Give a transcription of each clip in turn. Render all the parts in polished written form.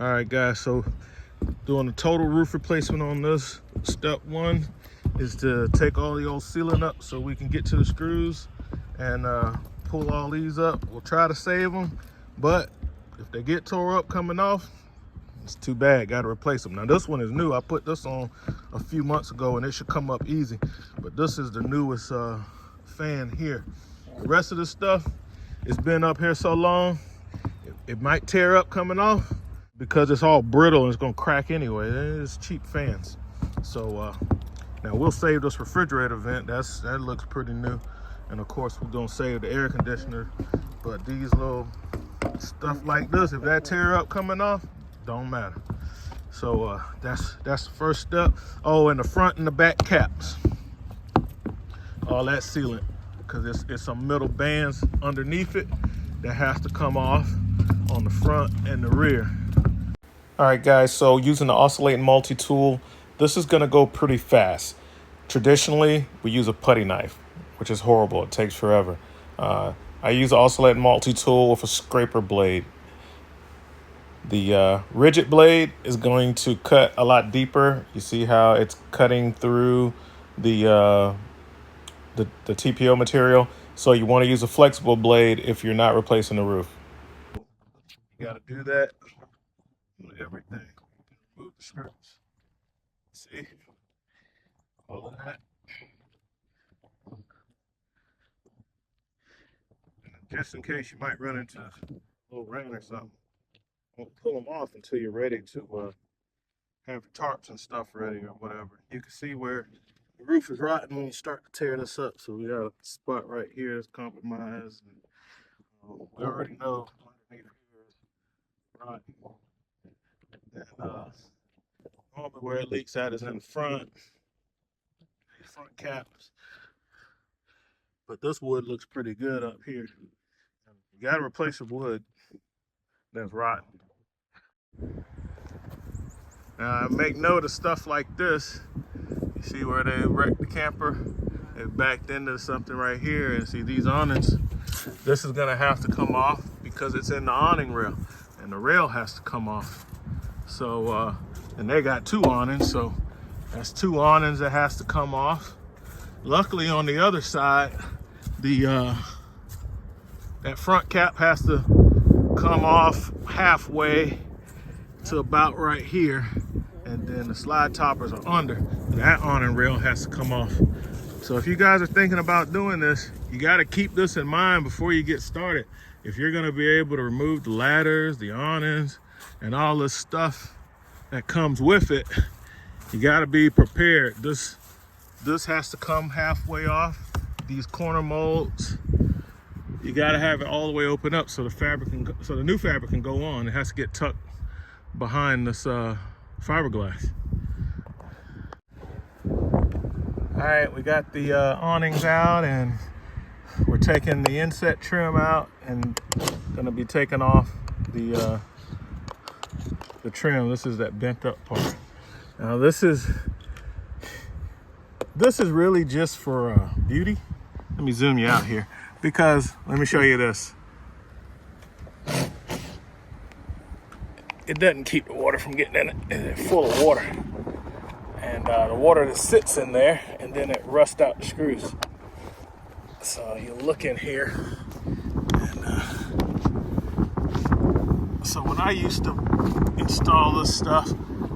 All right, guys, so doing a total roof replacement on this. Step one is to take all the old sealant up so we can get to the screws and pull all these up. We'll try to save them, but if they get tore up coming off, it's too bad, gotta replace them. Now this one is new. I put this on a few months ago and it should come up easy, but this is the newest fan here. The rest of this stuff, it's been up here so long, it might tear up coming off because it's all brittle and it's gonna crack anyway. It's cheap fans. So now we'll save this refrigerator vent. That looks pretty new. And of course we're gonna save the air conditioner. But these little stuff like this, if that tear up coming off, don't matter. So that's the first step. Oh, and the front and the back caps, all that sealant, because it's some metal bands underneath it that has to come off on the front and the rear. All right, guys, so using the oscillating multi-tool, this is gonna go pretty fast. Traditionally, we use a putty knife, which is horrible. It takes forever. I use the oscillating multi-tool with a scraper blade. The rigid blade is going to cut a lot deeper. You see how it's cutting through the TPO material. So you want to use a flexible blade if you're not replacing the roof. You got to do that with everything. Move the skirts. See? All of that. And just in case you might run into a little rain or something, don't pull them off until you're ready to have your tarps and stuff ready or whatever. You can see where the roof is rotting when you start to tear this up. So we got a spot right here that's compromised. And, we already know underneath here is rotten. And normally where it leaks out is in the front caps. But this wood looks pretty good up here. You got to replace the wood that's rotten. Now, make note of stuff like this. You see where they wrecked the camper? They backed into something right here, and see these awnings. This is gonna have to come off because it's in the awning rail, and the rail has to come off. So, and they got two awnings, so that's two awnings that has to come off. Luckily, on the other side, that front cap has to come off halfway to about right here, and then the slide toppers are under. That awning rail has to come off. So if you guys are thinking about doing this, you got to keep this in mind before you get started. If you're going to be able to remove the ladders, the awnings, and all this stuff that comes with it, you got to be prepared. This has to come halfway off. These corner molds, you got to have it all the way open up so the fabric can go, so the new fabric can go on. It has to get tucked behind this fiberglass. All right, we got the awnings out, and we're taking the inset trim out and gonna be taking off the trim. This is that bent up part. Now this is really just for beauty. Let me zoom you out here, because let me show you this. It doesn't keep the water from getting in it. It's full of water. And the water that sits in there, and then it rusts out the screws. So you look in here, and so when I used to install this stuff,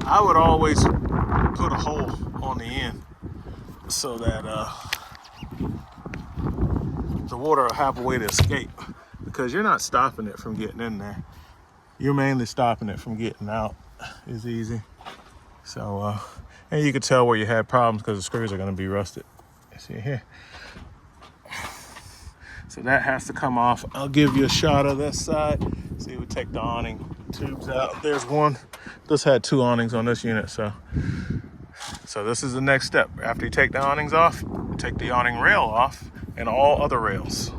I would always put a hole on the end so that the water will have a way to escape, because you're not stopping it from getting in there. You're mainly stopping it from getting out. It's easy. So, and you can tell where you had problems because the screws are going to be rusted. You see here. So that has to come off. I'll give you a shot of this side. See, we take the awning tubes out. There's one. This had two awnings on this unit, so So this is the next step. After you take the awnings off, you take the awning rail off and all other rails.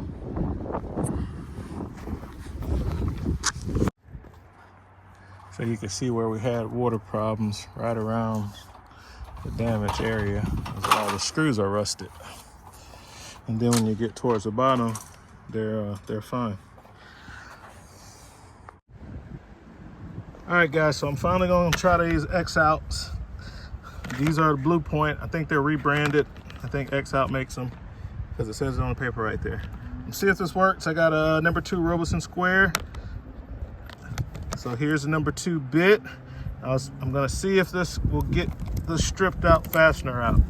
So you can see where we had water problems right around the damaged area. All the screws are rusted. And then when you get towards the bottom, they're fine. All right, guys, so I'm finally gonna try these X-Outs. These are the Blue Point. I think they're rebranded. I think X-Out makes them because it says it on the paper right there. Let's see if this works. I got a number 2 Robeson square. So here's the number 2 bit. I'm gonna see if this will get the stripped out fastener out.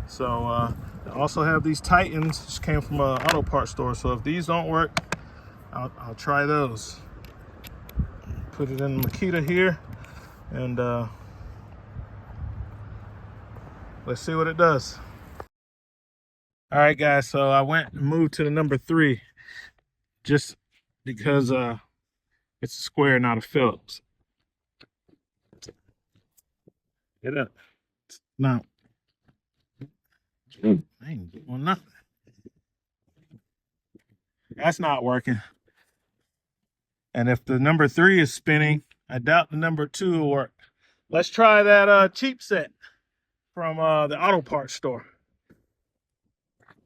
So I also have these Titans, just came from an auto parts store. So if these don't work, I'll try those. Put it in the Makita here, and let's see what it does. All right, guys, so I went and moved to the number 3 just because it's a square, not a Phillips. Get up. Now, I ain't doing nothing. That's not working. And if the number 3 is spinning, I doubt the number 2 will work. Let's try that cheap set from the auto parts store.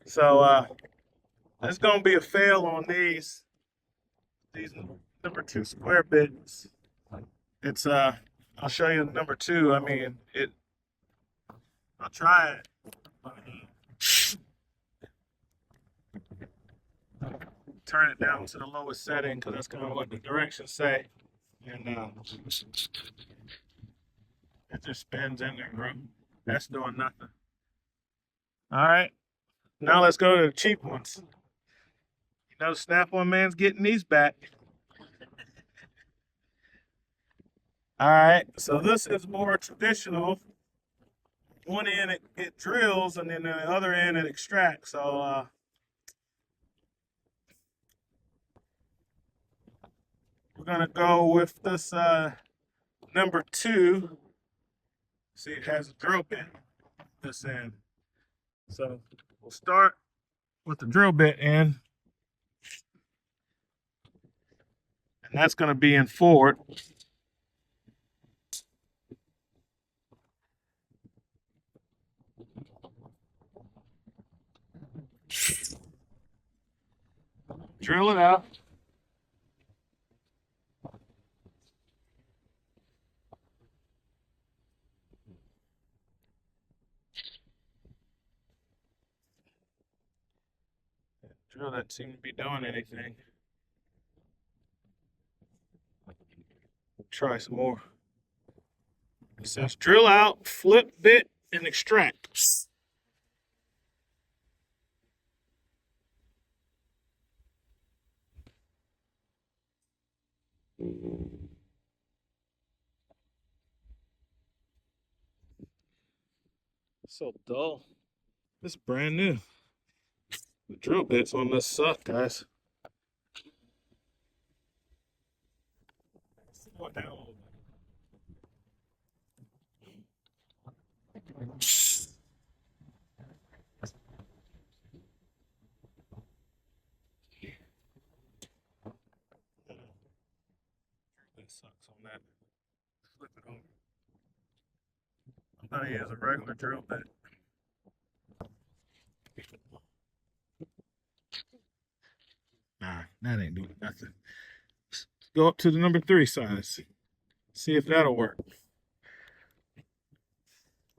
So it's gonna be a fail on these number 2 square bits. It's I'll show you the number 2. I mean, I'll try it. Turn it down to the lowest setting because that's kind of what the directions say. And it just spins in there, bro. That's doing nothing. All right, now let's go to the cheap ones. You know, Snap-on man's getting these back. All right, so this is more traditional. One end it drills, and then the other end it extracts. So we're gonna go with this number 2. See, it has a drill bit this end. So we'll start with the drill bit end, and that's gonna be in forward. Drill it out. Drill doesn't seem to be doing anything. Try some more. It says drill out, flip bit, and extract. So dull. This is brand new. The drill bits on this suck, guys. Slow it down a little bit. That sucks on that. Flip it over. I'm gonna use a regular drill bit. Nah, that ain't doing nothing. Let's go up to the number 3 size. See if that'll work.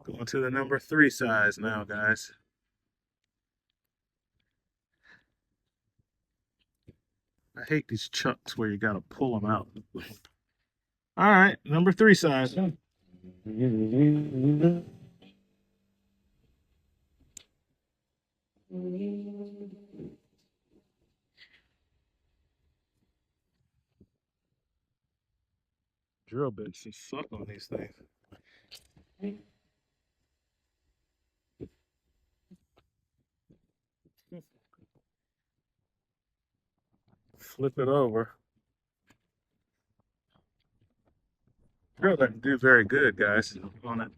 Going to the number 3 size now, guys. I hate these chucks where you gotta pull them out. All right, number 3 size. Drill bits just suck on these things. Flip it over. Drill doesn't do very good, guys, on it.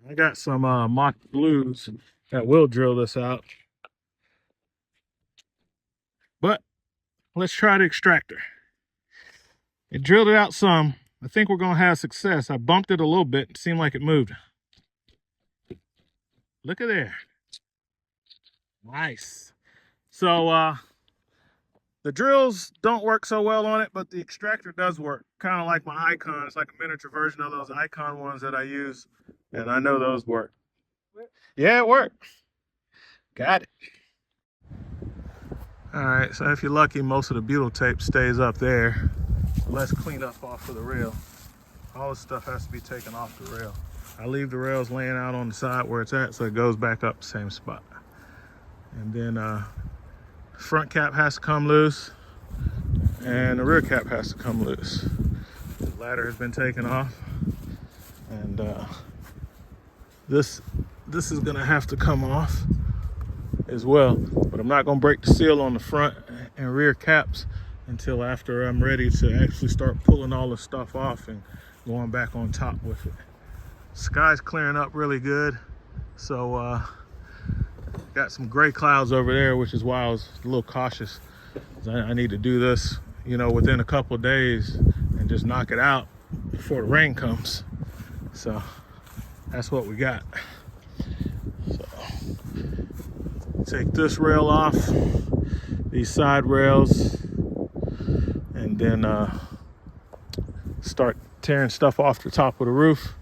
I got some mock blues that will drill this out. But let's try the extractor. It drilled it out some. I think we're gonna have success. I bumped it a little bit. It seemed like it moved. Look at there. Nice. So the drills don't work so well on it, but the extractor does work. Kind of like my Icon. It's like a miniature version of those Icon ones that I use. And I know those work. Yeah, it worked. Got it. All right, so if you're lucky, most of the butyl tape stays up there. Let's clean up off of the rail. All this stuff has to be taken off the rail. I leave the rails laying out on the side where it's at, so it goes back up the same spot. And then front cap has to come loose, and the rear cap has to come loose. The ladder has been taken off, and this is gonna have to come off as well. But I'm not gonna break the seal on the front and rear caps until after I'm ready to actually start pulling all the stuff off and going back on top with it. Sky's clearing up really good, so got some gray clouds over there, which is why I was a little cautious. I need to do this, you know, within a couple of days and just knock it out before the rain comes. So that's what we got. So take this rail off, these side rails, and then start tearing stuff off the top of the roof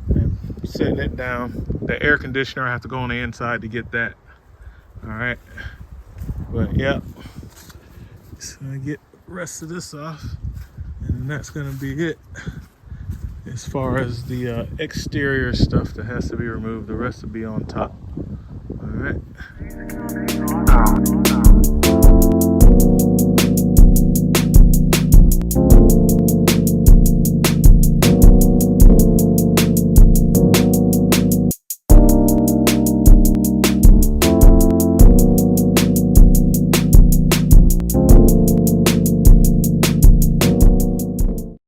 and setting it down. The air conditioner, I have to go on the inside to get that. All right, but yeah, so I get the rest of this off, and then that's gonna be it as far as the exterior stuff that has to be removed. The rest will be on top. All right.